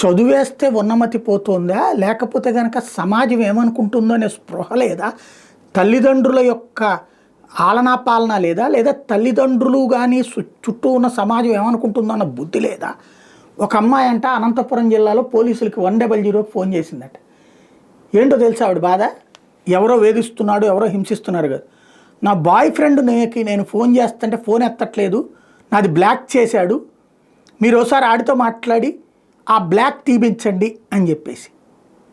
చదువేస్తే ఉన్నమతి పోతుందా? లేకపోతే గనక సమాజం ఏమనుకుంటుందో అనే స్పృహ లేదా? తల్లిదండ్రుల యొక్క ఆలనా పాలన లేదా? లేదా తల్లిదండ్రులు కానీ చుట్టూ ఉన్న సమాజం ఏమనుకుంటుందో అన్న బుద్ధి లేదా? ఒక అమ్మాయి అంట అనంతపురం జిల్లాలో పోలీసులకి 100 ఫోన్ చేసిందట. ఏంటో తెలుసా ఆవిడ బాధ? ఎవరో వేధిస్తున్నాడు, ఎవరో హింసిస్తున్నారు కదా, నా బాయ్ ఫ్రెండ్ నేను ఫోన్ చేస్తుంటే ఫోన్ ఎత్తట్లేదు, నాది బ్లాక్ చేశాడు, మీరు ఒకసారి ఆడితో మాట్లాడి ఆ బ్లాక్ తీపించండి అని చెప్పేసి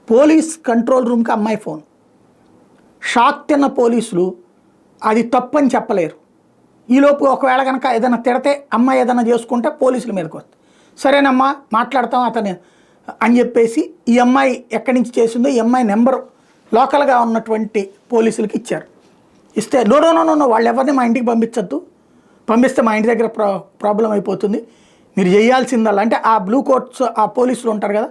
పోలీస్ కంట్రోల్ రూమ్కి అమ్మాయి ఫోన్. షాక్ తిన్న పోలీసులు అది తప్పని చెప్పలేరు. ఈలోపు ఒకవేళ కనుక ఏదైనా తిడితే అమ్మాయి ఏదైనా చేసుకుంటే పోలీసుల మీదకి వస్తుంది. సరేనమ్మా మాట్లాడతాం అతను అని చెప్పేసి ఈ అమ్మాయి ఎక్కడి నుంచి చేసిందో ఈ అమ్మాయి నెంబరు లోకల్గా ఉన్నటువంటి పోలీసులకి ఇచ్చారు. ఇస్తే నో వాళ్ళు ఎవరిని మా ఇంటికి పంపించద్దు, పంపిస్తే మా ఇంటి దగ్గర ప్రాబ్లం అయిపోతుంది, మీరు చేయాల్సిందల్లా అంటే ఆ బ్లూ కోట్స్ ఆ పోలీసులు ఉంటారు కదా,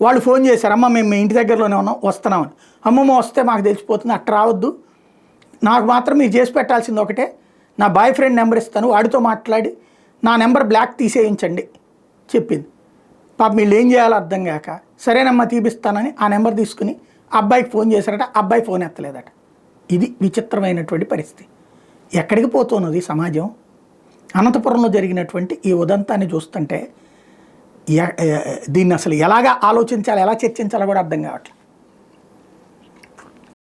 వాళ్ళు ఫోన్ చేశారు, అమ్మ మేము మీ ఇంటి దగ్గరలోనే ఉన్నాం వస్తున్నామని. అమ్మమ్మ వస్తే మాకు తెలిసిపోతుంది, అట్లా రావద్దు, నాకు మాత్రం మీరు చేసి పెట్టాల్సింది ఒకటే, నా బాయ్ ఫ్రెండ్ నెంబర్ ఇస్తాను, వాడితో మాట్లాడి నా నెంబర్ బ్లాక్ తీసేయించండి చెప్పింది. పాప వీళ్ళు ఏం చేయాలో అర్థం కాక సరేనమ్మా తీపిస్తానని ఆ నెంబర్ తీసుకుని అబ్బాయికి ఫోన్ చేశారట. అబ్బాయి ఫోన్ ఎత్తలేదట. ఇది విచిత్రమైనటువంటి పరిస్థితి. ఎక్కడికి పోతున్నది సమాజం? అనంతపురంలో జరిగినటువంటి ఈ ఉదంతాన్ని చూస్తుంటే దీన్ని అసలు ఎలాగా ఆలోచించాలి, ఎలా చర్చించాలో కూడా అర్థం కావట్లేదు.